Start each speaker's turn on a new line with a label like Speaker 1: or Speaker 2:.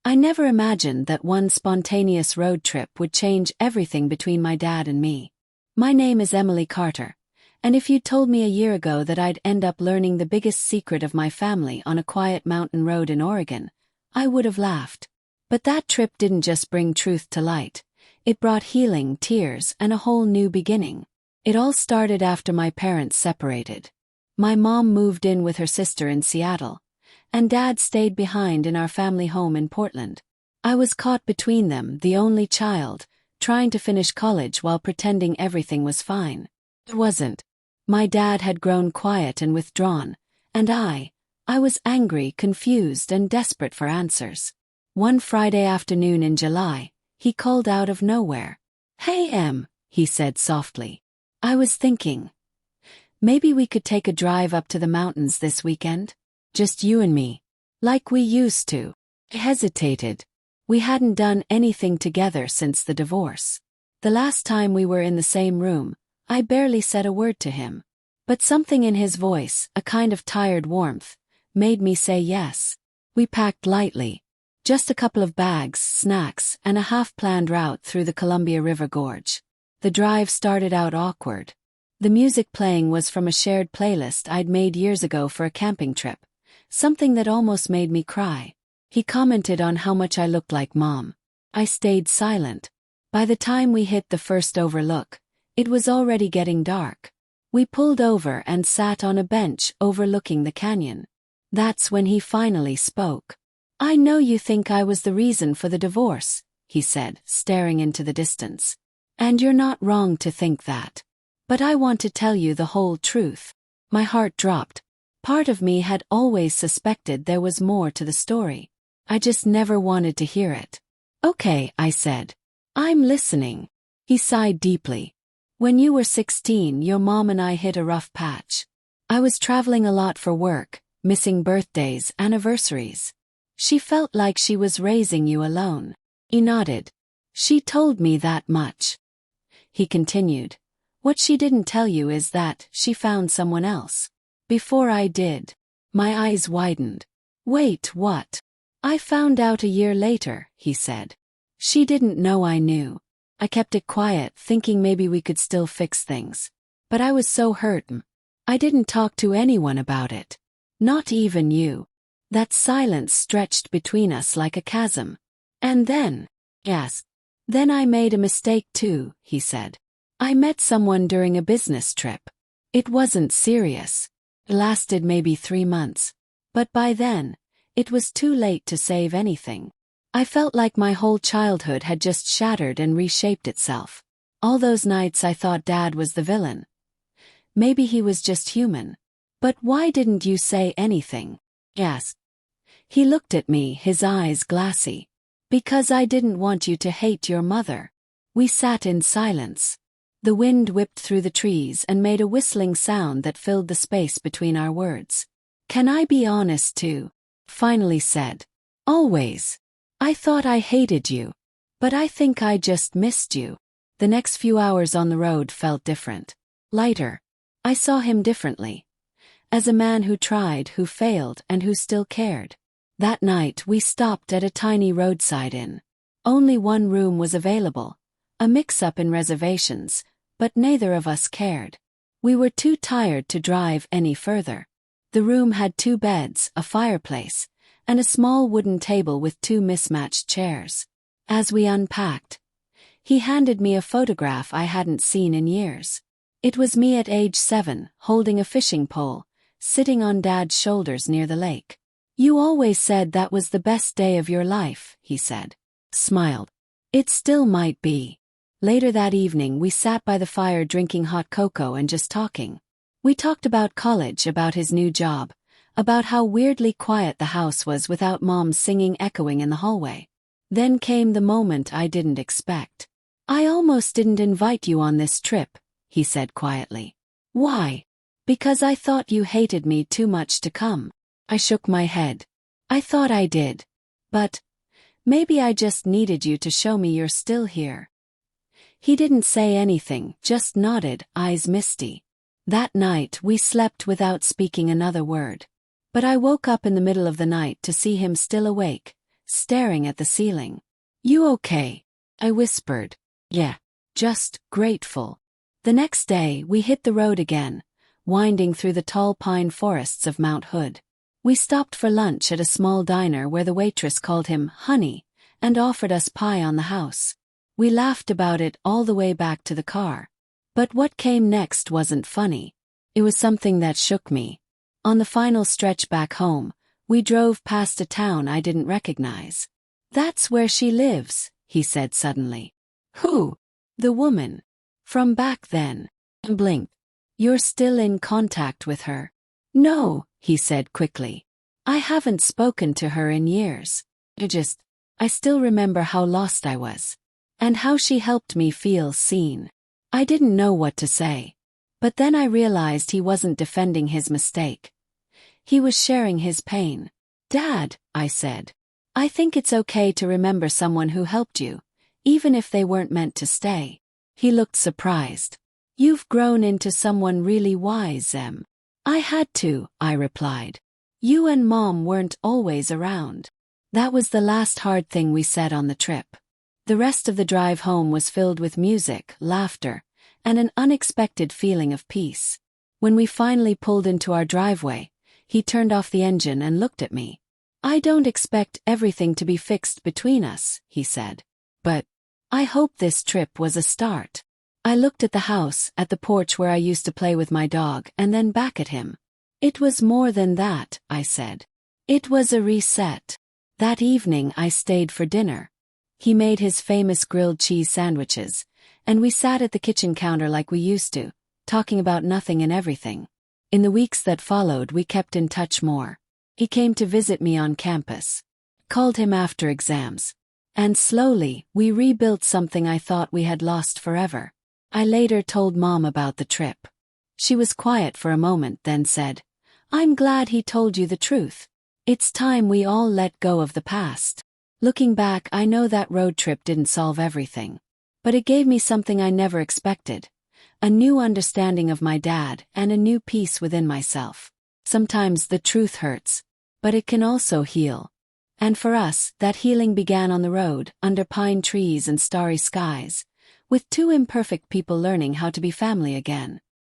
Speaker 1: I never imagined that one spontaneous road trip would change everything between my dad and me. My name is Emily Carter, and if you'd told me a year ago that I'd end up learning the biggest secret of my family on a quiet mountain road in Oregon, I would have laughed. But that trip didn't just bring truth to light. It brought healing, tears, and a whole new beginning. It all started after my parents separated. My mom moved in with her sister in Seattle, and Dad stayed behind in our family home in Portland. I was caught between them, the only child, trying to finish college while pretending everything was fine. It wasn't. My dad had grown quiet and withdrawn, and I was angry, confused, and desperate for answers. One Friday afternoon in July, he called out of nowhere. "Hey, Em," he said softly. "I was thinking, maybe we could take a drive up to the mountains this weekend? Just you and me. Like we used to." I hesitated. We hadn't done anything together since the divorce. The last time we were in the same room, I barely said a word to him. But something in his voice, a kind of tired warmth, made me say yes. We packed lightly. Just a couple of bags, snacks, and a half-planned route through the Columbia River Gorge. The drive started out awkward. The music playing was from a shared playlist I'd made years ago for a camping trip, something that almost made me cry. He commented on how much I looked like Mom. I stayed silent. By the time we hit the first overlook, it was already getting dark. We pulled over and sat on a bench overlooking the canyon. That's when he finally spoke. "I know you think I was the reason for the divorce," he said, staring into the distance. "And you're not wrong to think that. But I want to tell you the whole truth." My heart dropped. Part of me had always suspected there was more to the story. I just never wanted to hear it. "Okay," I said. "I'm listening." He sighed deeply. "When you were 16, your mom and I hit a rough patch. I was traveling a lot for work, missing birthdays, anniversaries. She felt like she was raising you alone." He nodded. "She told me that much." He continued. "What she didn't tell you is that she found someone else. Before I did." My eyes widened. "Wait, what?" "I found out a year later," he said. "She didn't know I knew." I kept it quiet, thinking maybe we could still fix things. But I was so hurt. I didn't talk to anyone about it. Not even you. That silence stretched between us like a chasm. "And then?" "Yes. Then I made a mistake too," he said. "I met someone during a business trip. It wasn't serious. It lasted maybe 3 months. But by then, it was too late to save anything. I felt like my whole childhood had just shattered and reshaped itself. All those nights I thought Dad was the villain. Maybe he was just human. But why didn't you say anything?" "Yes." He looked at me, his eyes glassy. "Because I didn't want you to hate your mother." We sat in silence. The wind whipped through the trees and made a whistling sound that filled the space between our words. "Can I be honest too?" finally said. "Always. I thought I hated you. But I think I just missed you." The next few hours on the road felt different. Lighter. I saw him differently. As a man who tried, who failed, and who still cared. That night we stopped at a tiny roadside inn. Only one room was available. A mix-up in reservations, but neither of us cared. We were too tired to drive any further. The room had 2 beds, a fireplace, and a small wooden table with 2 mismatched chairs. As we unpacked, he handed me a photograph I hadn't seen in years. It was me at age 7, holding a fishing pole, sitting on Dad's shoulders near the lake. "You always said that was the best day of your life," he said. Smiled. "It still might be." Later that evening we sat by the fire drinking hot cocoa and just talking. We talked about college, about his new job, about how weirdly quiet the house was without Mom's singing echoing in the hallway. Then came the moment I didn't expect. "I almost didn't invite you on this trip," he said quietly. "Why?" "Because I thought you hated me too much to come." I shook my head. "I thought I did. But maybe I just needed you to show me you're still here." He didn't say anything, just nodded, eyes misty. That night we slept without speaking another word. But I woke up in the middle of the night to see him still awake, staring at the ceiling. "You okay?" I whispered. "Yeah, just grateful." The next day, we hit the road again, winding through the tall pine forests of Mount Hood. We stopped for lunch at a small diner where the waitress called him Honey and offered us pie on the house. We laughed about it all the way back to the car. But what came next wasn't funny. It was something that shook me. On the final stretch back home, we drove past a town I didn't recognize. "That's where she lives," he said suddenly. "Who?" "The woman. From back then." I blinked. "You're still in contact with her?" "No," he said quickly. "I haven't spoken to her in years. I still remember how lost I was. And how she helped me feel seen." I didn't know what to say. But then I realized he wasn't defending his mistake. He was sharing his pain. "Dad," I said, "I think it's okay to remember someone who helped you, even if they weren't meant to stay." He looked surprised. "You've grown into someone really wise, Em." "I had to," I replied. "You and Mom weren't always around." That was the last hard thing we said on the trip. The rest of the drive home was filled with music, laughter, and an unexpected feeling of peace. When we finally pulled into our driveway, he turned off the engine and looked at me. "I don't expect everything to be fixed between us," he said. "But I hope this trip was a start." I looked at the house, at the porch where I used to play with my dog, and then back at him. "It was more than that," I said. "It was a reset." That evening I stayed for dinner. He made his famous grilled cheese sandwiches, and we sat at the kitchen counter like we used to, talking about nothing and everything. In the weeks that followed, we kept in touch more. He came to visit me on campus. Called him after exams. And slowly, we rebuilt something I thought we had lost forever. I later told Mom about the trip. She was quiet for a moment, then said, "I'm glad he told you the truth. It's time we all let go of the past." Looking back, I know that road trip didn't solve everything. But it gave me something I never expected. A new understanding of my dad and a new peace within myself. Sometimes the truth hurts, but it can also heal. And for us, that healing began on the road, under pine trees and starry skies, with two imperfect people learning how to be family again.